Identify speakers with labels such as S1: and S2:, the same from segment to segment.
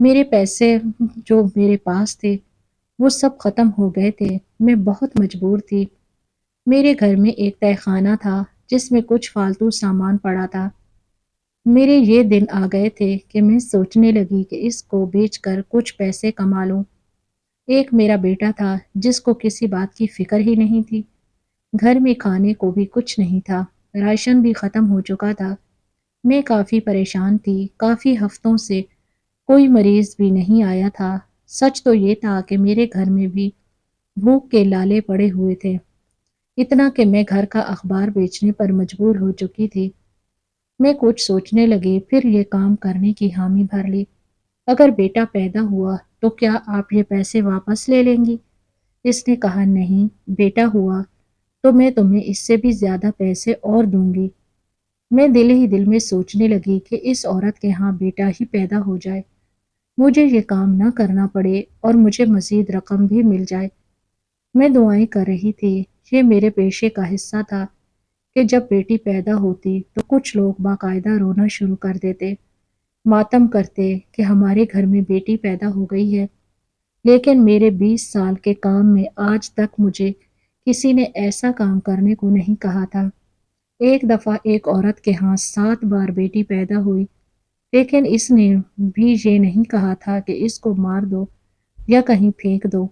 S1: میرے پیسے جو میرے پاس تھے وہ سب ختم ہو گئے تھے۔ میں بہت مجبور تھی۔ میرے گھر میں ایک تہہ خانہ تھا جس میں کچھ فالتو سامان پڑا تھا۔ میرے یہ دن آ گئے تھے کہ میں سوچنے لگی کہ اس کو بیچ کر کچھ پیسے کما لوں۔ ایک میرا بیٹا تھا جس کو کسی بات کی فکر ہی نہیں تھی۔ گھر میں کھانے کو بھی کچھ نہیں تھا، راشن بھی ختم ہو چکا تھا۔ میں کافی پریشان تھی، کافی ہفتوں سے کوئی مریض بھی نہیں آیا تھا۔ سچ تو یہ تھا کہ میرے گھر میں بھی بھوک کے لالے پڑے ہوئے تھے، اتنا کہ میں گھر کا اخبار بیچنے پر مجبور ہو چکی تھی۔ میں کچھ سوچنے لگی، پھر یہ کام کرنے کی حامی بھر لی۔ اگر بیٹا پیدا ہوا تو کیا آپ یہ پیسے واپس لے لیں گی؟ اس نے کہا، نہیں، بیٹا ہوا تو میں تمہیں اس سے بھی زیادہ پیسے اور دوں گی۔ میں دل ہی دل میں سوچنے لگی کہ اس عورت کے ہاں بیٹا ہی پیدا ہو جائے، مجھے یہ کام نہ کرنا پڑے اور مجھے مزید رقم بھی مل جائے۔ میں دعائیں کر رہی تھی۔ یہ میرے پیشے کا حصہ تھا کہ جب بیٹی پیدا ہوتی تو کچھ لوگ باقاعدہ رونا شروع کر دیتے، ماتم کرتے کہ ہمارے گھر میں بیٹی پیدا ہو گئی ہے۔ لیکن میرے 20 سال کے کام میں آج تک مجھے کسی نے ایسا کام کرنے کو نہیں کہا تھا۔ ایک دفعہ ایک عورت کے ہاں 7 بار بیٹی پیدا ہوئی، لیکن اس نے بھی یہ نہیں کہا تھا کہ اس کو مار دو یا کہیں پھینک دو۔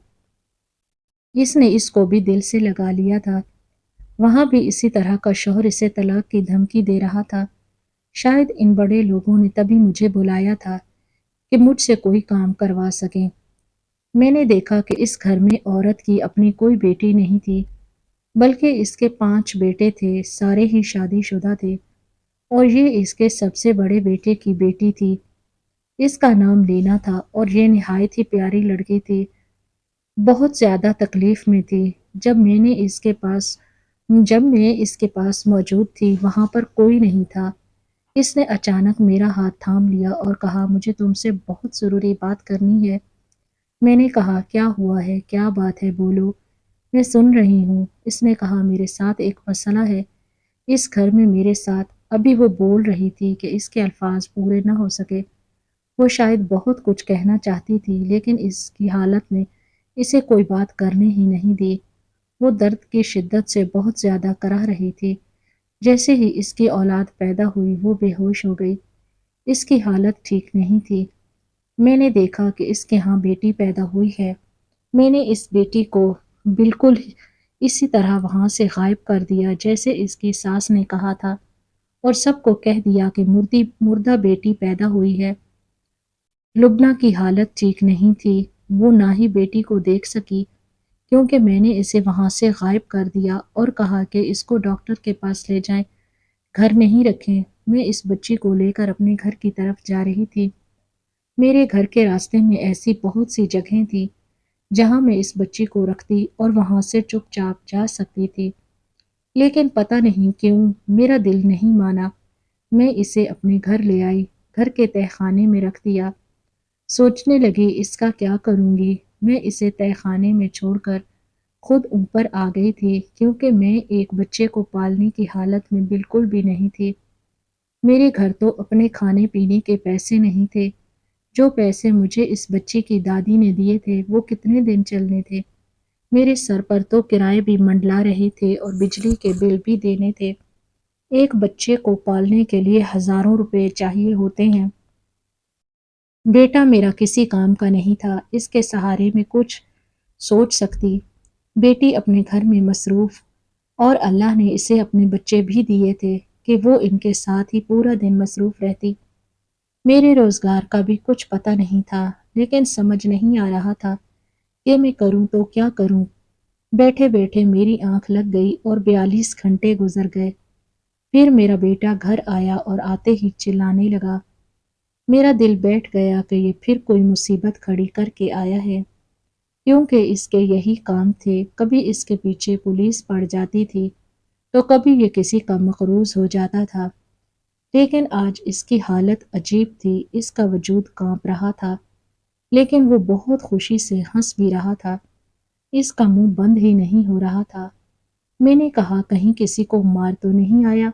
S1: اس نے اس کو بھی دل سے لگا لیا تھا۔ وہاں بھی اسی طرح کا شوہر اسے طلاق کی دھمکی دے رہا تھا۔ شاید ان بڑے لوگوں نے تبھی مجھے بلایا تھا کہ مجھ سے کوئی کام کروا سکیں۔ میں نے دیکھا کہ اس گھر میں عورت کی اپنی کوئی بیٹی نہیں تھی، بلکہ اس کے 5 بیٹے تھے، سارے ہی شادی شدہ تھے، اور یہ اس کے سب سے بڑے بیٹے کی بیٹی تھی۔ اس کا نام لینا تھا اور یہ نہایت ہی پیاری لڑکی تھی، بہت زیادہ تکلیف میں تھی۔ جب میں اس کے پاس موجود تھی وہاں پر کوئی نہیں تھا۔ اس نے اچانک میرا ہاتھ تھام لیا اور کہا، مجھے تم سے بہت ضروری بات کرنی ہے۔ میں نے کہا، کیا ہوا ہے، کیا بات ہے، بولو، میں سن رہی ہوں۔ اس نے کہا، میرے ساتھ ایک مسئلہ ہے اس گھر میں میرے ساتھ۔ ابھی وہ بول رہی تھی کہ اس کے الفاظ پورے نہ ہو سکے۔ وہ شاید بہت کچھ کہنا چاہتی تھی لیکن اس کی حالت نے اسے کوئی بات کرنے ہی نہیں دی۔ وہ درد کی شدت سے بہت زیادہ کرا رہی تھی۔ جیسے ہی اس کی اولاد پیدا ہوئی وہ بے ہوش ہو گئی۔ اس کی حالت ٹھیک نہیں تھی۔ میں نے دیکھا کہ اس کے ہاں بیٹی پیدا ہوئی ہے۔ میں نے اس بیٹی کو بالکل اسی طرح وہاں سے غائب کر دیا جیسے اس کی ساس نے کہا تھا، اور سب کو کہہ دیا کہ مردہ بیٹی پیدا ہوئی ہے۔ لبنہ کی حالت ٹھیک نہیں تھی، وہ نہ ہی بیٹی کو دیکھ سکی کیونکہ میں نے اسے وہاں سے غائب کر دیا اور کہا کہ اس کو ڈاکٹر کے پاس لے جائیں، گھر نہیں رکھیں۔ میں اس بچی کو لے کر اپنے گھر کی طرف جا رہی تھی۔ میرے گھر کے راستے میں ایسی بہت سی جگہیں تھی جہاں میں اس بچی کو رکھتی اور وہاں سے چپ چاپ جا سکتی تھی، لیکن پتہ نہیں کیوں میرا دل نہیں مانا۔ میں اسے اپنے گھر لے آئی، گھر کے تہہ خانے میں رکھ دیا۔ سوچنے لگی اس کا کیا کروں گی۔ میں اسے تہہ خانے میں چھوڑ کر خود اوپر آ گئی تھی کیونکہ میں ایک بچے کو پالنے کی حالت میں بالکل بھی نہیں تھی۔ میرے گھر تو اپنے کھانے پینے کے پیسے نہیں تھے۔ جو پیسے مجھے اس بچی کی دادی نے دیے تھے وہ کتنے دن چلنے تھے۔ میرے سر پر تو کرائے بھی منڈلا رہے تھے اور بجلی کے بل بھی دینے تھے۔ ایک بچے کو پالنے کے لیے ہزاروں روپے چاہیے ہوتے ہیں۔ بیٹا میرا کسی کام کا نہیں تھا، اس کے سہارے میں کچھ سوچ سکتی۔ بیٹی اپنے گھر میں مصروف، اور اللہ نے اسے اپنے بچے بھی دیے تھے کہ وہ ان کے ساتھ ہی پورا دن مصروف رہتی۔ میرے روزگار کا بھی کچھ پتہ نہیں تھا، لیکن سمجھ نہیں آ رہا تھا کہ میں کروں تو کیا کروں۔ بیٹھے بیٹھے میری آنکھ لگ گئی اور 42 گھنٹے گزر گئے۔ پھر میرا بیٹا گھر آیا اور آتے ہی چلانے لگا۔ میرا دل بیٹھ گیا کہ یہ پھر کوئی مصیبت کھڑی کر کے آیا ہے، کیونکہ اس کے یہی کام تھے۔ کبھی اس کے پیچھے پولیس پڑ جاتی تھی تو کبھی یہ کسی کا مقروض ہو جاتا تھا، لیکن آج اس کی حالت عجیب تھی۔ اس کا وجود کانپ رہا تھا، لیکن وہ بہت خوشی سے ہنس بھی رہا تھا۔ اس کا منہ بند ہی نہیں ہو رہا تھا۔ میں نے کہا، کہیں کسی کو مار تو نہیں آیا؟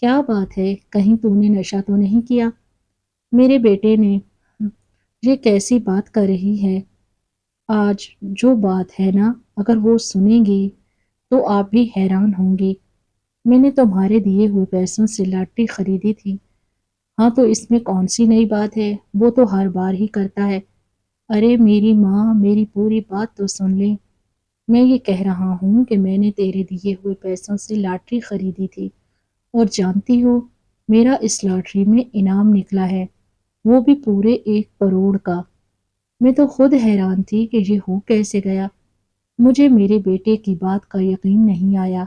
S1: کیا بات ہے، کہیں تو نے نشہ تو نہیں کیا؟ میرے بیٹے نے یہ کیسی بات کر رہی ہے؟ آج جو بات ہے نا، اگر وہ سنیں گی تو آپ بھی حیران ہوں گی۔ میں نے تمہارے دیے ہوئے پیسوں سے لاٹری خریدی تھی۔ ہاں تو اس میں کون سی نئی بات ہے؟ وہ تو ہر بار ہی کرتا ہے۔ ارے میری ماں، میری پوری بات تو سن لے۔ میں یہ کہہ رہا ہوں کہ میں نے تیرے دیے ہوئے پیسوں سے لاٹری خریدی تھی، اور جانتی ہو، میرا اس لاٹری میں انعام نکلا ہے، وہ بھی پورے 1 کروڑ کا۔ میں تو خود حیران تھی کہ یہ ہو کیسے گیا۔ مجھے میرے بیٹے کی بات کا یقین نہیں آیا۔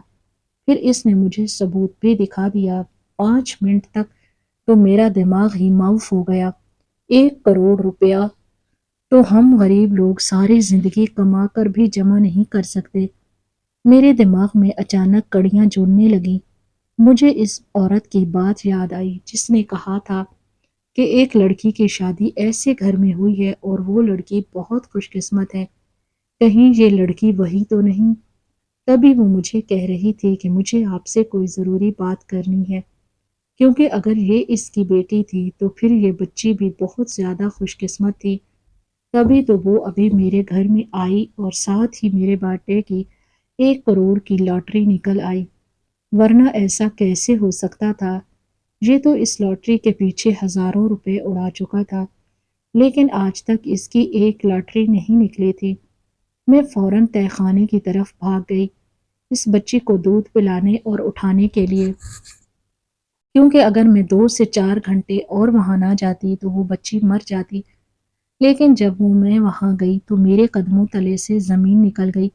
S1: پھر اس نے مجھے ثبوت بھی دکھا دیا۔ 5 منٹ تک تو میرا دماغ ہی معاف ہو گیا۔ 1 کروڑ روپیہ تو ہم غریب لوگ ساری زندگی کما کر بھی جمع نہیں کر سکتے۔ میرے دماغ میں اچانک کڑیاں جڑنے لگیں۔ مجھے اس عورت کی بات یاد آئی جس نے کہا تھا کہ ایک لڑکی کی شادی ایسے گھر میں ہوئی ہے اور وہ لڑکی بہت خوش قسمت ہے۔ کہیں یہ لڑکی وہی تو نہیں؟ تبھی وہ مجھے کہہ رہی تھی کہ مجھے آپ سے کوئی ضروری بات کرنی ہے، کیونکہ اگر یہ اس کی بیٹی تھی تو پھر یہ بچی بھی بہت زیادہ خوش قسمت تھی۔ تبھی تو وہ ابھی میرے گھر میں آئی اور ساتھ ہی میرے بیٹے کی 1 کروڑ کی لاٹری نکل آئی، ورنہ ایسا کیسے ہو سکتا تھا؟ یہ تو اس لاٹری کے پیچھے ہزاروں روپے اڑا چکا تھا، لیکن آج تک اس کی ایک لاٹری نہیں نکلی تھی۔ میں فوراً تہہ خانے کی طرف بھاگ گئی، اس بچی کو دودھ پلانے اور اٹھانے کے لیے، کیونکہ اگر میں 2 سے 4 گھنٹے اور وہاں نہ جاتی تو وہ بچی مر جاتی۔ لیکن جب میں وہاں گئی تو میرے قدموں تلے سے زمین نکل گئی۔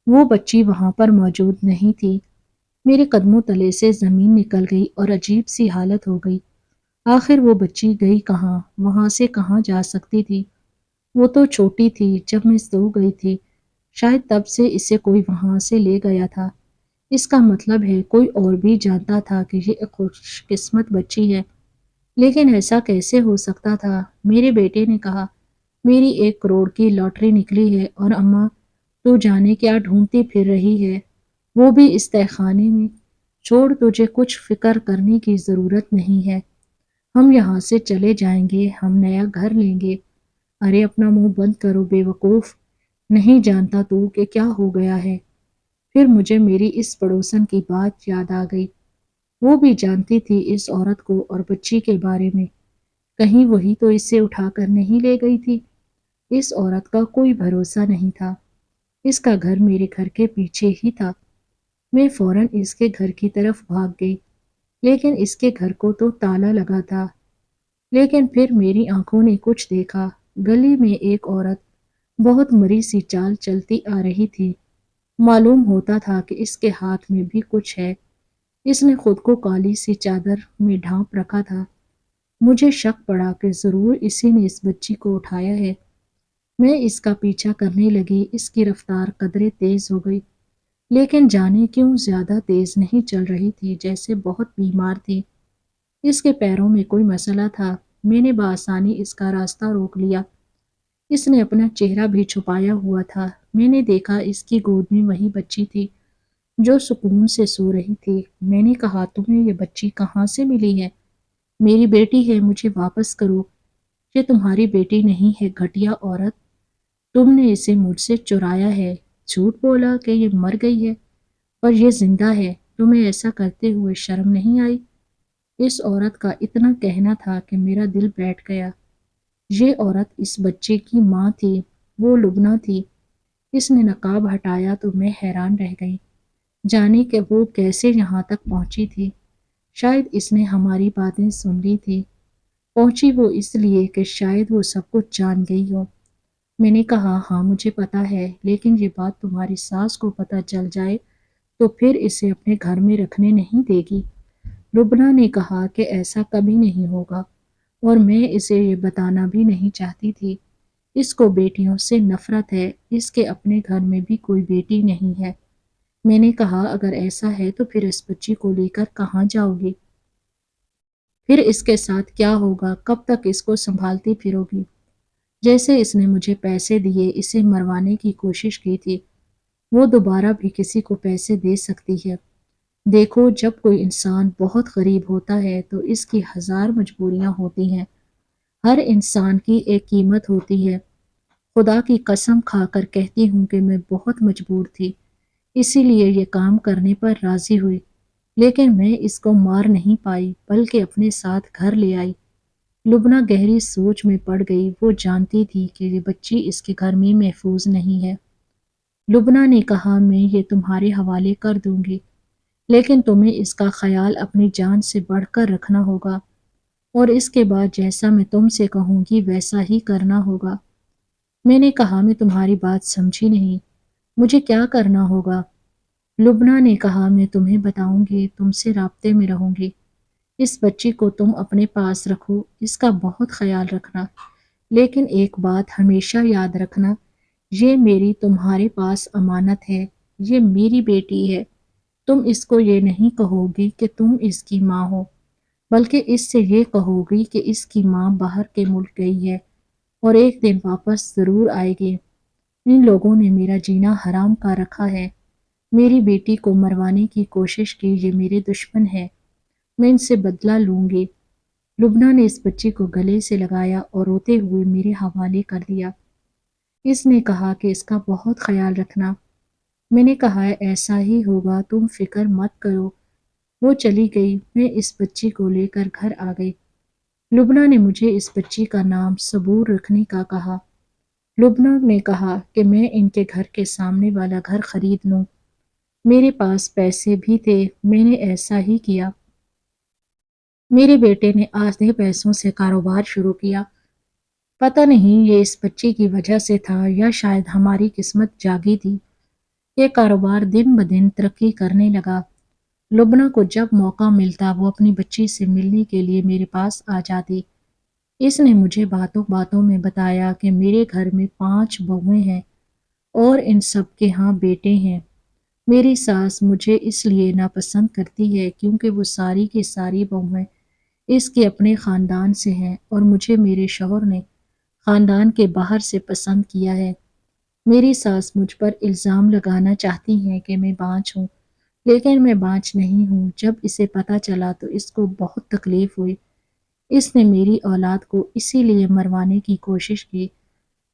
S1: وہ بچی وہاں پر موجود نہیں تھی۔ میرے قدموں تلے سے زمین نکل گئی اور عجیب سی حالت ہو گئی۔ آخر وہ بچی گئی کہاں؟ وہاں سے کہاں جا سکتی تھی؟ وہ تو چھوٹی تھی جب میں سو گئی تھی، شاید تب سے اسے کوئی وہاں سے لے گیا تھا۔ اس کا مطلب ہے کوئی اور بھی جانتا تھا کہ یہ ایک خوش قسمت بچی ہے۔ لیکن ایسا کیسے ہو سکتا تھا؟ میرے بیٹے نے کہا، میری 1 کروڑ کی لاٹری نکلی ہے اور اماں تو جانے کیا ڈھونڈتی پھر رہی ہے، وہ بھی اس تہہ خانے میں۔ چھوڑ، تجھے کچھ فکر کرنے کی ضرورت نہیں ہے، ہم یہاں سے چلے جائیں گے، ہم نیا گھر لیں گے۔ ارے اپنا منہ بند کرو بے وقوف، نہیں جانتا تو کہ کیا ہو گیا ہے۔ پھر مجھے میری اس پڑوسن کی بات یاد آ گئی، وہ بھی جانتی تھی اس عورت کو اور بچی کے بارے میں۔ کہیں وہی تو اسے اٹھا کر نہیں لے گئی تھی؟ اس عورت کا کوئی بھروسہ نہیں تھا، اس کا گھر میرے گھر کے پیچھے ہی تھا۔ میں فوراً اس کے گھر کی طرف بھاگ گئی، لیکن اس کے گھر کو تو تالا لگا تھا۔ لیکن پھر میری آنکھوں نے کچھ دیکھا۔ گلی میں ایک عورت بہت مری سی چال چلتی آ رہی تھی۔ معلوم ہوتا تھا کہ اس کے ہاتھ میں بھی کچھ ہے۔ اس نے خود کو کالی سی چادر میں ڈھانپ رکھا تھا۔ مجھے شک پڑا کہ ضرور اسی نے اس بچی کو اٹھایا ہے۔ میں اس کا پیچھا کرنے لگی، اس کی رفتار قدرے تیز ہو گئی، لیکن جانے کیوں زیادہ تیز نہیں چل رہی تھی، جیسے بہت بیمار تھی۔ اس کے پیروں میں کوئی مسئلہ تھا۔ میں نے بآسانی اس کا راستہ روک لیا۔ اس نے اپنا چہرہ بھی چھپایا ہوا تھا۔ میں نے دیکھا اس کی گود میں وہی بچی تھی جو سکون سے سو رہی تھی۔ میں نے کہا، تمہیں یہ بچی کہاں سے ملی ہے؟ میری بیٹی ہے، مجھے واپس کرو۔ یہ تمہاری بیٹی نہیں ہے گھٹیا عورت، تم نے اسے مجھ سے چرایا ہے۔ جھوٹ بولا کہ یہ مر گئی ہے اور یہ زندہ ہے، تمہیں ایسا کرتے ہوئے شرم نہیں آئی؟ اس عورت کا اتنا کہنا تھا کہ میرا دل بیٹھ گیا۔ یہ عورت اس بچے کی ماں تھی، وہ لبنہ تھی۔ اس نے نقاب ہٹایا تو میں حیران رہ گئی، جانے کہ وہ کیسے یہاں تک پہنچی تھی۔ شاید اس نے ہماری باتیں سن لی تھی۔ پہنچی وہ اس لیے کہ شاید وہ سب کچھ جان گئی ہو۔ میں نے کہا، ہاں مجھے پتا ہے، لیکن یہ بات تمہاری ساس کو پتہ چل جائے تو پھر اسے اپنے گھر میں رکھنے نہیں دے گی۔ لبنہ نے کہا کہ ایسا کبھی نہیں ہوگا، اور میں اسے یہ بتانا بھی نہیں چاہتی تھی۔ اس کو بیٹیوں سے نفرت ہے، اس کے اپنے گھر میں بھی کوئی بیٹی نہیں ہے۔ میں نے کہا، اگر ایسا ہے تو پھر اس بچی کو لے کر کہاں جاؤ گی؟ پھر اس کے ساتھ کیا ہوگا؟ کب تک اس کو سنبھالتی پھرو گی؟ جیسے اس نے مجھے پیسے دیے، اسے مروانے کی کوشش کی تھی، وہ دوبارہ بھی کسی کو پیسے دے سکتی ہے۔ دیکھو، جب کوئی انسان بہت غریب ہوتا ہے تو اس کی ہزار مجبوریاں ہوتی ہیں۔ ہر انسان کی ایک قیمت ہوتی ہے۔ خدا کی قسم کھا کر کہتی ہوں کہ میں بہت مجبور تھی، اسی لیے یہ کام کرنے پر راضی ہوئی، لیکن میں اس کو مار نہیں پائی بلکہ اپنے ساتھ گھر لے آئی۔ لبنہ گہری سوچ میں پڑ گئی۔ وہ جانتی تھی کہ یہ بچی اس کے گھر میں محفوظ نہیں ہے۔ لبنہ نے کہا، میں یہ تمہارے حوالے کر دوں گی، لیکن تمہیں اس کا خیال اپنی جان سے بڑھ کر رکھنا ہوگا، اور اس کے بعد جیسا میں تم سے کہوں گی ویسا ہی کرنا ہوگا۔ میں نے کہا، میں تمہاری بات سمجھی نہیں، مجھے کیا کرنا ہوگا؟ لبنہ نے کہا، میں تمہیں بتاؤں گی، تم سے رابطے میں رہوں گی۔ اس بچی کو تم اپنے پاس رکھو، اس کا بہت خیال رکھنا، لیکن ایک بات ہمیشہ یاد رکھنا، یہ میری تمہارے پاس امانت ہے، یہ میری بیٹی ہے۔ تم اس کو یہ نہیں کہو گی کہ تم اس کی ماں ہو، بلکہ اس سے یہ کہو گی کہ اس کی ماں باہر کے ملک گئی ہے اور ایک دن واپس ضرور آئے گی۔ ان لوگوں نے میرا جینا حرام کر رکھا ہے، میری بیٹی کو مروانے کی کوشش کی، یہ میرے دشمن ہے، میں ان سے بدلہ لوں گی۔ لبنہ نے اس بچی کو گلے سے لگایا اور روتے ہوئے میرے حوالے کر دیا۔ اس نے کہا کہ اس کا بہت خیال رکھنا۔ میں نے کہا، ایسا ہی ہوگا، تم فکر مت کرو۔ وہ چلی گئی۔ میں اس بچی کو لے کر گھر آ گئی۔ لبنہ نے مجھے اس بچی کا نام صبور رکھنے کا کہا۔ لبنہ نے کہا کہ میں ان کے گھر کے سامنے والا گھر خرید لوں۔ میرے پاس پیسے بھی تھے، میں نے ایسا ہی کیا۔ میرے بیٹے نے آدھے پیسوں سے کاروبار شروع کیا۔ پتہ نہیں یہ اس بچی کی وجہ سے تھا یا شاید ہماری قسمت جاگی تھی۔ یہ کاروبار دن بدن ترقی کرنے لگا۔ لبنہ کو جب موقع ملتا وہ اپنی بچی سے ملنے کے لیے میرے پاس آ جاتی۔ اس نے مجھے باتوں باتوں میں بتایا کہ میرے گھر میں 5 بہویں ہیں اور ان سب کے ہاں بیٹے ہیں۔ میری ساس مجھے اس لیے ناپسند کرتی ہے کیونکہ وہ ساری کی ساری بہویں اس کے اپنے خاندان سے ہیں اور مجھے میرے شوہر نے خاندان کے باہر سے پسند کیا ہے۔ میری ساس مجھ پر الزام لگانا چاہتی ہیں کہ میں بانجھ ہوں، لیکن میں بانجھ نہیں ہوں۔ جب اسے پتہ چلا تو اس کو بہت تکلیف ہوئی۔ اس نے میری اولاد کو اسی لیے مروانے کی کوشش کی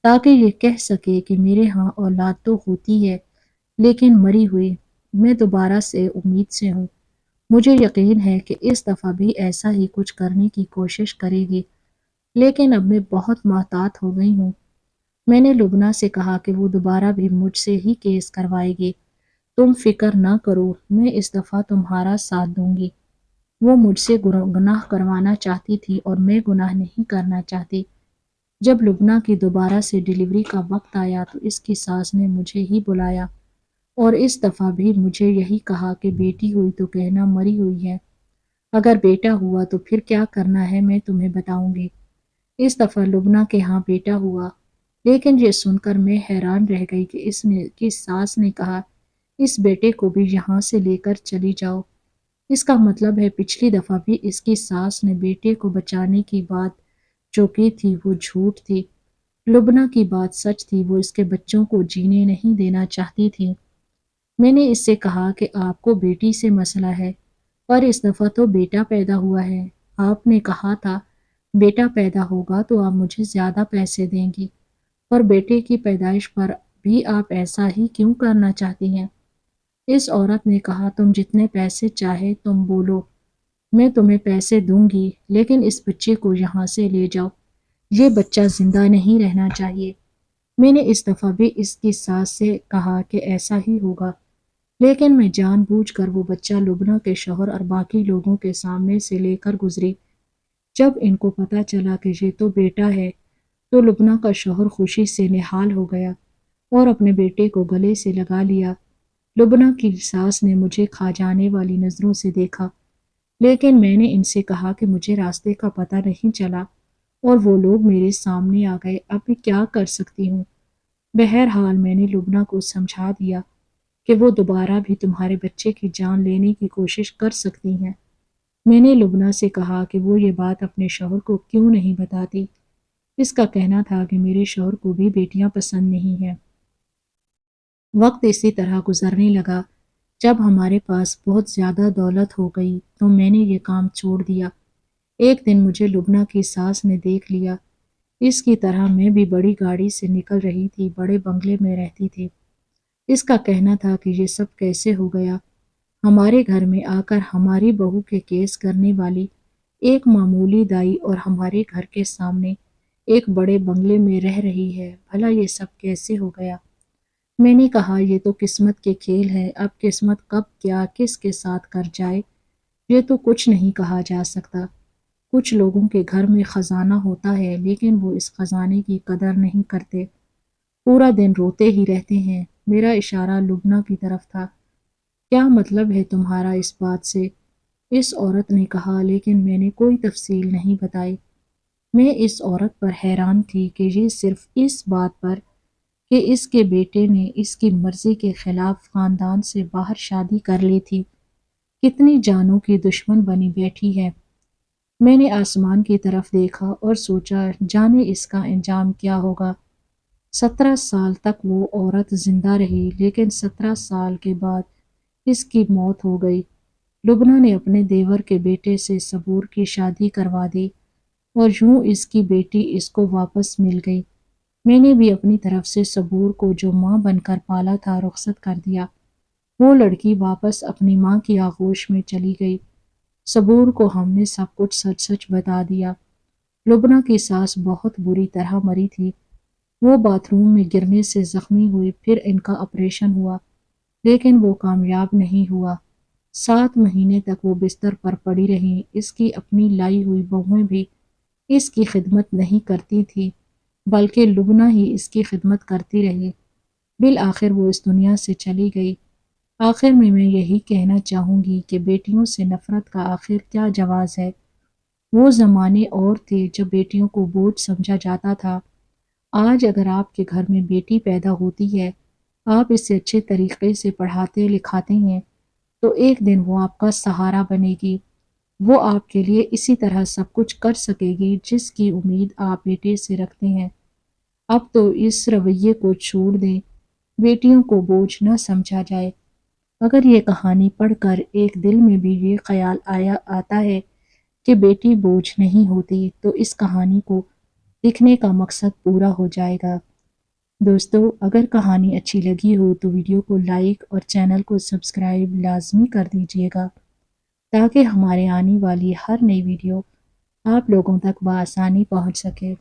S1: تاکہ یہ کہہ سکے کہ میرے ہاں اولاد تو ہوتی ہے لیکن مری ہوئی۔ میں دوبارہ سے امید سے ہوں۔ مجھے یقین ہے کہ اس دفعہ بھی ایسا ہی کچھ کرنے کی کوشش کرے گی، لیکن اب میں بہت محتاط ہو گئی ہوں۔ میں نے لبنہ سے کہا کہ وہ دوبارہ بھی مجھ سے ہی کیس کروائے گی۔ تم فکر نہ کرو، میں اس دفعہ تمہارا ساتھ دوں گی۔ وہ مجھ سے گناہ کروانا چاہتی تھی اور میں گناہ نہیں کرنا چاہتی۔ جب لبنہ کی دوبارہ سے ڈیلیوری کا وقت آیا تو اس کی ساس نے مجھے ہی بلایا اور اس دفعہ بھی مجھے یہی کہا کہ بیٹی ہوئی تو کہنا مری ہوئی ہے، اگر بیٹا ہوا تو پھر کیا کرنا ہے میں تمہیں بتاؤں گی۔ اس دفعہ لبنہ کے ہاں بیٹا ہوا، لیکن یہ سن کر میں حیران رہ گئی کہ ساس نے کہا اس بیٹے کو بھی یہاں سے لے کر چلی جاؤ۔ اس کا مطلب ہے پچھلی دفعہ بھی اس کی ساس نے بیٹے کو بچانے کی بات جو کی تھی وہ جھوٹ تھی۔ لبنہ کی بات سچ تھی، وہ اس کے بچوں کو جینے نہیں دینا چاہتی تھی۔ میں نے اس سے کہا کہ آپ کو بیٹی سے مسئلہ ہے، پر اس دفعہ تو بیٹا پیدا ہوا ہے۔ آپ نے کہا تھا بیٹا پیدا ہوگا تو آپ مجھے زیادہ پیسے دیں گی، اور بیٹے کی پیدائش پر بھی آپ ایسا ہی کیوں کرنا چاہتی ہیں؟ اس عورت نے کہا، تم جتنے پیسے چاہے تم بولو، میں تمہیں پیسے دوں گی، لیکن اس بچے کو یہاں سے لے جاؤ، یہ بچہ زندہ نہیں رہنا چاہیے۔ میں نے اس دفعہ بھی اس کی ساس سے کہا کہ ایسا ہی ہوگا، لیکن میں جان بوجھ کر وہ بچہ لبنہ کے شوہر اور باقی لوگوں کے سامنے سے لے کر گزری۔ جب ان کو پتہ چلا کہ یہ تو بیٹا ہے تو لبنہ کا شوہر خوشی سے نہال ہو گیا اور اپنے بیٹے کو گلے سے لگا لیا۔ لبنہ کی ساس نے مجھے کھا جانے والی نظروں سے دیکھا، لیکن میں نے ان سے کہا کہ مجھے راستے کا پتہ نہیں چلا اور وہ لوگ میرے سامنے آ گئے، اب میں کیا کر سکتی ہوں؟ بہرحال میں نے لبنہ کو سمجھا دیا کہ وہ دوبارہ بھی تمہارے بچے کی جان لینے کی کوشش کر سکتی ہیں۔ میں نے لبنہ سے کہا کہ وہ یہ بات اپنے شوہر کو کیوں نہیں بتاتی۔ اس کا کہنا تھا کہ میرے شوہر کو بھی بیٹیاں پسند نہیں ہیں۔ وقت اسی طرح گزرنے لگا۔ جب ہمارے پاس بہت زیادہ دولت ہو گئی تو میں نے یہ کام چھوڑ دیا۔ ایک دن مجھے لبنہ کی ساس نے دیکھ لیا۔ اس کی طرح میں بھی بڑی گاڑی سے نکل رہی تھی، بڑے بنگلے میں رہتی تھی۔ اس کا کہنا تھا کہ یہ سب کیسے ہو گیا؟ ہمارے گھر میں آ کر ہماری بہو کے کیس کرنے والی ایک معمولی دائی اور ہمارے گھر کے سامنے ایک بڑے بنگلے میں رہ رہی ہے، بھلا یہ سب کیسے ہو گیا؟ میں نے کہا یہ تو قسمت کے کھیل ہے، اب قسمت کب کیا کس کے ساتھ کر جائے یہ تو کچھ نہیں کہا جا سکتا۔ کچھ لوگوں کے گھر میں خزانہ ہوتا ہے لیکن وہ اس خزانے کی قدر نہیں کرتے، پورا دن روتے ہی رہتے ہیں۔ میرا اشارہ لبنہ کی طرف تھا۔ کیا مطلب ہے تمہارا اس بات سے؟ اس عورت نے کہا، لیکن میں نے کوئی تفصیل نہیں بتائی۔ میں اس عورت پر حیران تھی کہ یہ صرف اس بات پر کہ اس کے بیٹے نے اس کی مرضی کے خلاف خاندان سے باہر شادی کر لی تھی، کتنی جانوں کی دشمن بنی بیٹھی ہے۔ میں نے آسمان کی طرف دیکھا اور سوچا جانے اس کا انجام کیا ہوگا۔ 17 سال تک وہ عورت زندہ رہی، لیکن 17 سال کے بعد اس کی موت ہو گئی۔ لبنہ نے اپنے دیور کے بیٹے سے صبور کی شادی کروا دی اور یوں اس کی بیٹی اس کو واپس مل گئی۔ میں نے بھی اپنی طرف سے صبور کو جو ماں بن کر پالا تھا رخصت کر دیا۔ وہ لڑکی واپس اپنی ماں کی آغوش میں چلی گئی۔ صبور کو ہم نے سب کچھ سچ سچ بتا دیا۔ لبنہ کی ساس بہت بری طرح مری تھی۔ وہ باتھ روم میں گرنے سے زخمی ہوئی، پھر ان کا آپریشن ہوا، لیکن وہ کامیاب نہیں ہوا۔ 7 مہینے تک وہ بستر پر پڑی رہیں۔ اس کی اپنی لائی ہوئی بہویں بھی اس کی خدمت نہیں کرتی تھی، بلکہ لبنہ ہی اس کی خدمت کرتی رہی۔ بالآخر وہ اس دنیا سے چلی گئی۔ آخر میں یہی کہنا چاہوں گی کہ بیٹیوں سے نفرت کا آخر کیا جواز ہے؟ وہ زمانے اور تھے جب بیٹیوں کو بوجھ سمجھا جاتا تھا۔ آج اگر آپ کے گھر میں بیٹی پیدا ہوتی ہے، آپ اسے اچھے طریقے سے پڑھاتے لکھاتے ہیں، تو ایک دن وہ آپ کا سہارا بنے گی۔ وہ آپ کے لیے اسی طرح سب کچھ کر سکے گی جس کی امید آپ بیٹے سے رکھتے ہیں۔ اب تو اس رویے کو چھوڑ دیں، بیٹیوں کو بوجھ نہ سمجھا جائے۔ اگر یہ کہانی پڑھ کر ایک دل میں بھی یہ خیال آتا ہے کہ بیٹی بوجھ نہیں ہوتی، تو اس کہانی کو لکھنے کا مقصد پورا ہو جائے گا۔ دوستو، اگر کہانی اچھی لگی ہو تو ویڈیو کو لائک اور چینل کو سبسکرائب لازمی کر دیجیے گا، تاکہ ہمارے آنے والی ہر نئی ویڈیو آپ لوگوں تک بآسانی پہنچ سکے۔